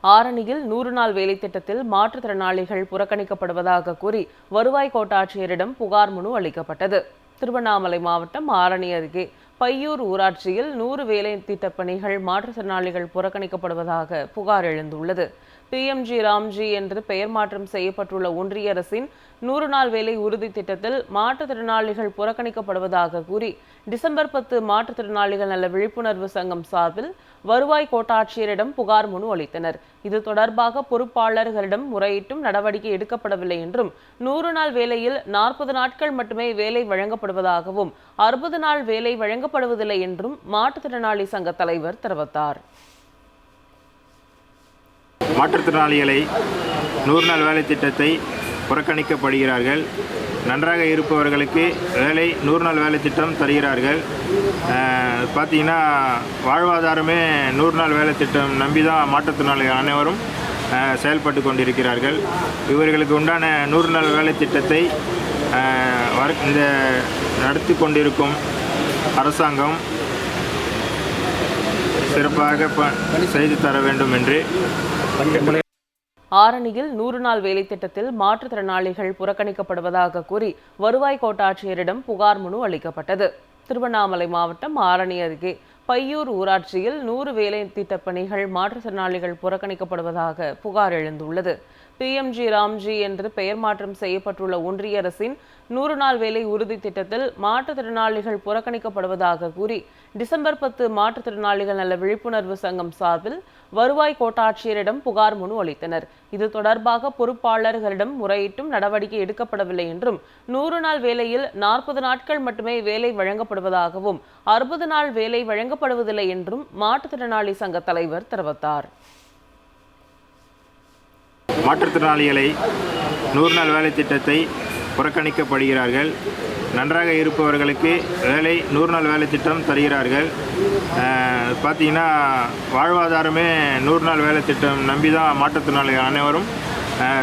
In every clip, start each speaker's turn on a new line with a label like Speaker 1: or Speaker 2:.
Speaker 1: ஆரணியில் 100 நாள் வேலை திட்டத்தில் மாற்றுத்திறனாளிகள் புறக்கணிக்கப்படுவதாக கூறி வருவாய் கோட்டாட்சியரிடம் புகார் மனு அளிக்கப்பட்டது. திருவண்ணாமலை மாவட்டம் ஆரணி அருகே பையூர் ஊராட்சியில் 100 வேலை திட்டப் பணிகள் மாற்றுத்திறனாளிகள் புறக்கணிக்கப்படுவதாக புகார் எழுந்துள்ளது. PMG ராம்ஜி என்று பெயர் மாற்றம் செய்யப்பட்டுள்ள ஒன்றிய அரசின் 100 நாள் வேலை உறுதி திட்டத்தில் மாற்றுத்திறனாளிகள் புறக்கணிக்கப்படுவதாக கூறி டிசம்பர் 10 மாற்றுத்திறனாளிகள் நல விழிப்புணர்வு சங்கம் சார்பில் வருவாய் கோட்டாட்சியரிடம் புகார் மனு அளித்தனர். இது தொடர்பாக பொறுப்பாளர்களிடம் முறையிட்டும் நடவடிக்கை எடுக்கப்படவில்லை என்றும் 100 நாள் வேலையில் 40 நாட்கள் மட்டுமே வேலை வழங்கப்படுவதாகவும் 60 நாள் வேலை வழங்கப்படுவதில்லை என்றும் மாற்றுத்திறனாளி சங்க தலைவர் தெரிவித்தார்.
Speaker 2: மாற்றுத்திறனாளிகளை 100 நாள் வேலை திட்டத்தை புறக்கணிக்கப்படுகிறார்கள். நன்றாக இருப்பவர்களுக்கு வேலை 100 நாள் வேலை திட்டம் தருகிறார்கள். பார்த்திங்கன்னா வாழ்வாதாரமே 100 நாள் வேலை திட்டம் நம்பி தான் மாற்றுத்திறனாளிகள் அனைவரும் செயல்பட்டு கொண்டிருக்கிறார்கள். இவர்களுக்கு உண்டான 100 நாள் வேலை திட்டத்தை இந்த நடத்தி கொண்டிருக்கும் அரசாங்கம் சிறப்பாக செய்து தர வேண்டும் என்று.
Speaker 1: ஆரணியில் 100 நாள் வேலை திட்டத்தில் மாற்றுத்திறனாளிகள் புறக்கணிக்கப்படுவதாக கூறி வருவாய் கோட்டாட்சியரிடம் புகார் மனு அளிக்கப்பட்டது. திருவண்ணாமலை மாவட்டம் ஆரணி அருகே பையூர் ஊராட்சியில் 100 வேலை திட்டப் பணிகள் மாற்றுத்திறனாளிகள் புறக்கணிக்கப்படுவதாக புகார் எழுந்துள்ளது. PMG ராம்ஜி என்று பெயர் மாற்றம் செய்யப்பட்டுள்ள ஒன்றிய அரசின் 100 நாள் வேலை உறுதி திட்டத்தில் மாற்றுத்திறனாளிகள் புறக்கணிக்கப்படுவதாக கூறி டிசம்பர் 10 மாற்றுத்திறனாளிகள் நல விழிப்புணர்வு சங்கம் சார்பில் வருவாய் கோட்டாட்சியரிடம் புகார் மனு அளித்தனர். இது தொடர்பாக பொறுப்பாளர்களிடம் முறையிட்டும் நடவடிக்கை எடுக்கப்படவில்லை என்றும் 100 நாள் வேலையில் 40 நாட்கள் மட்டுமே வேலை வழங்கப்படுவதாகவும் 60 நாள் வேலை வழங்கப்படுவதில்லை என்றும் மாற்றுத்திறனாளி சங்க தலைவர் தெரிவித்தார்.
Speaker 2: மாற்றுத்திறனாளிகளை 100 நாள் வேலை திட்டத்தை புறக்கணிக்கப்படுகிறார்கள். நன்றாக இருப்பவர்களுக்கு வேலை 100 நாள் வேலை திட்டம் தருகிறார்கள். பார்த்திங்கன்னா வாழ்வாதாரமே 100 நாள் வேலை திட்டம் நம்பி தான் மாற்றுத்திறனாளிகள் அனைவரும்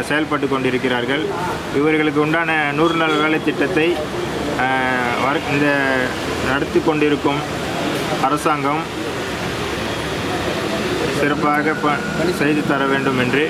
Speaker 2: செயல்பட்டு கொண்டிருக்கிறார்கள். இவர்களுக்கு உண்டான 100 நாள் வேலை திட்டத்தை இந்த நடத்தி கொண்டிருக்கும் அரசாங்கம் சிறப்பாக செய்து தர வேண்டும் என்று.